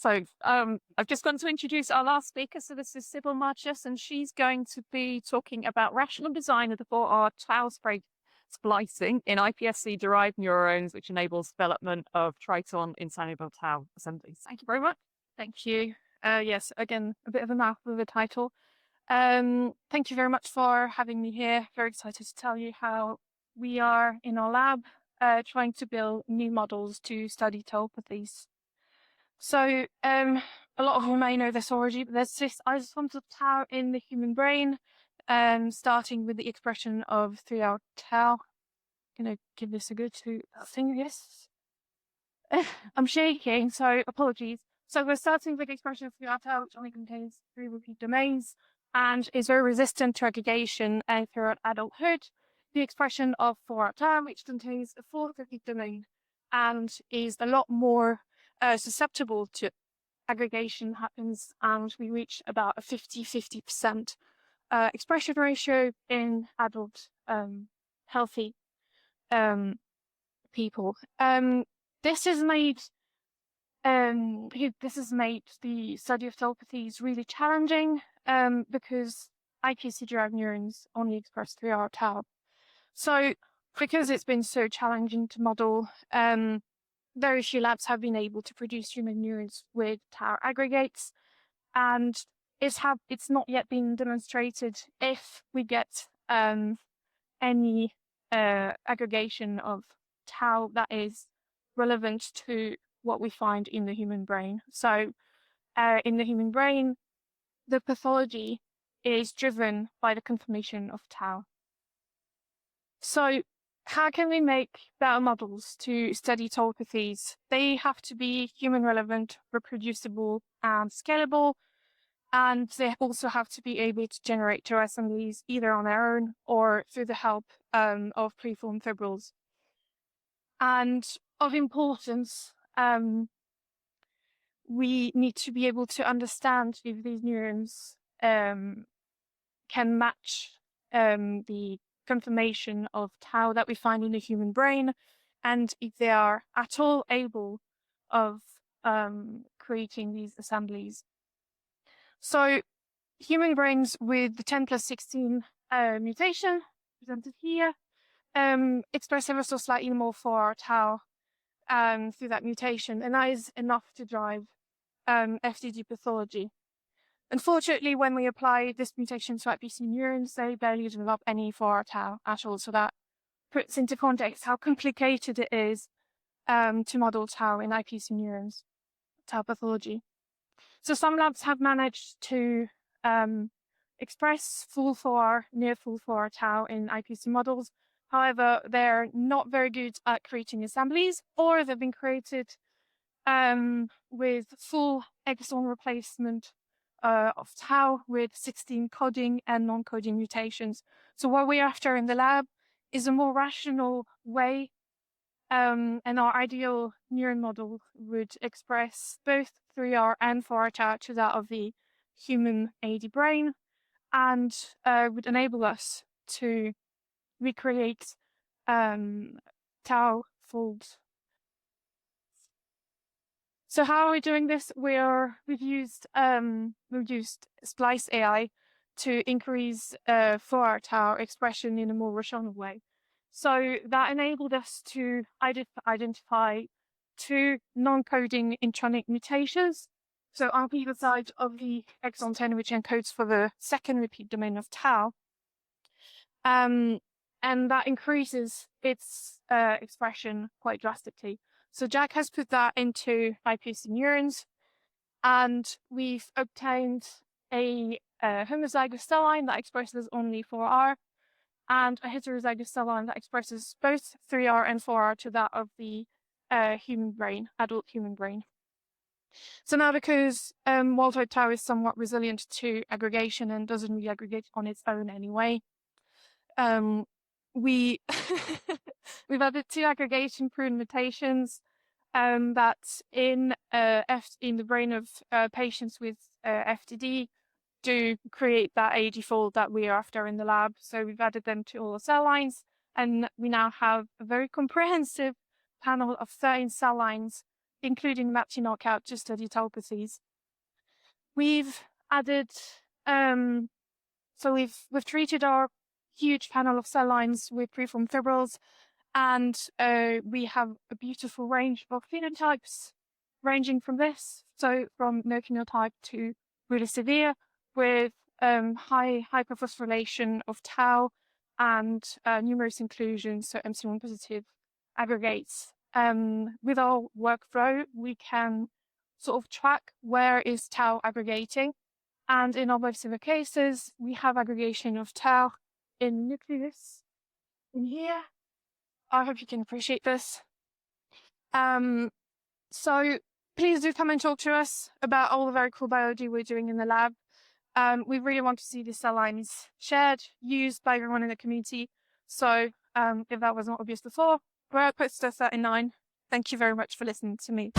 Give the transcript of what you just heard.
I've just gone to introduce our last speaker. So this is Sybille Marchese, and she's going to be talking about rational design of the 4R tau splicing in iPSC derived neurons, which enables development of triton insoluble tau assemblies. Thank you very much. Thank you. Yes, again, a bit of a mouthful of a title. Thank you very much for having me here. Very excited to tell you how we are in our lab trying to build new models to study tauopathies. So a lot of you may know this already, but there's this isoforms of tau in the human brain, starting with the expression of 3R tau. I'm going to give this a go to that thing, yes. I'm shaking, so apologies. So we're starting with the expression of 3R tau, which only contains 3 repeat domains and is very resistant to aggregation throughout adulthood. The expression of 4R tau, which contains a 4th repeat domain and is a lot more susceptible to aggregation happens, and we reach about a 50% expression ratio in adult healthy people. This has made the study of tauopathies really challenging because iPSC derived neurons only express 3R tau. So because it's been so challenging to model, very few labs have been able to produce human neurons with tau aggregates, and it's not yet been demonstrated if we get any aggregation of tau that is relevant to what we find in the human brain. So in the human brain, the pathology is driven by the conformation of tau. So how can we make better models to study tauopathies? They have to be human relevant, reproducible, and scalable. And they also have to be able to generate tau assemblies either on their own or through the help of preformed fibrils. And of importance, we need to be able to understand if these neurons can match the conformation of tau that we find in the human brain, and if they are at all able of creating these assemblies. So human brains with the 10+16 mutation presented here express ever so slightly more 4R tau through that mutation, and that is enough to drive FTD pathology. Unfortunately, when we apply this mutation to iPSC neurons, they barely develop any 4R tau at all. So that puts into context how complicated it is to model tau in iPSC neurons, tau pathology. So some labs have managed to express full 4R, near full 4R tau in iPSC models. However, they're not very good at creating assemblies, or they've been created with full exon replacement of tau with 16 coding and non-coding mutations. So what we're after in the lab is a more rational way, and our ideal neuron model would express both 3R and 4R tau to that of the human AD brain, and would enable us to recreate tau folds. So how are we doing this? We've used Splice AI to increase 4R tau expression in a more rational way. So that enabled us to identify 2 non-coding intronic mutations. So on either side of the exon 10, which encodes for the 2nd repeat domain of tau. And that increases its expression quite drastically. So Jack has put that into iPSC neurons, and we've obtained a homozygous cell line that expresses only 4R, and a heterozygous cell line that expresses both 3R and 4R to that of the human brain, adult human brain. So now, because wild-type tau is somewhat resilient to aggregation and doesn't really aggregate on its own anyway, we've added 2 aggregation-prone mutations that in the brain of patients with FTD do create that AD fold that we are after in the lab. So we've added them to all the cell lines, and we now have a very comprehensive panel of 13 cell lines including MAPT knockout to study tauopathies. We've added, so we've treated our huge panel of cell lines with preformed fibrils, and we have a beautiful range of phenotypes ranging from this, so from no phenotype to really severe, with high hyperphosphorylation of tau and numerous inclusions, so MC1 positive aggregates. With our workflow, we can sort of track where is tau aggregating, and in our most severe cases, we have aggregation of tau in nucleus in here. I hope you can appreciate this. So please do come and talk to us about all the very cool biology we're doing in the lab. We really want to see these cell lines shared, used by everyone in the community. So if that was not obvious before, we're at poster 39. Thank you very much for listening to me.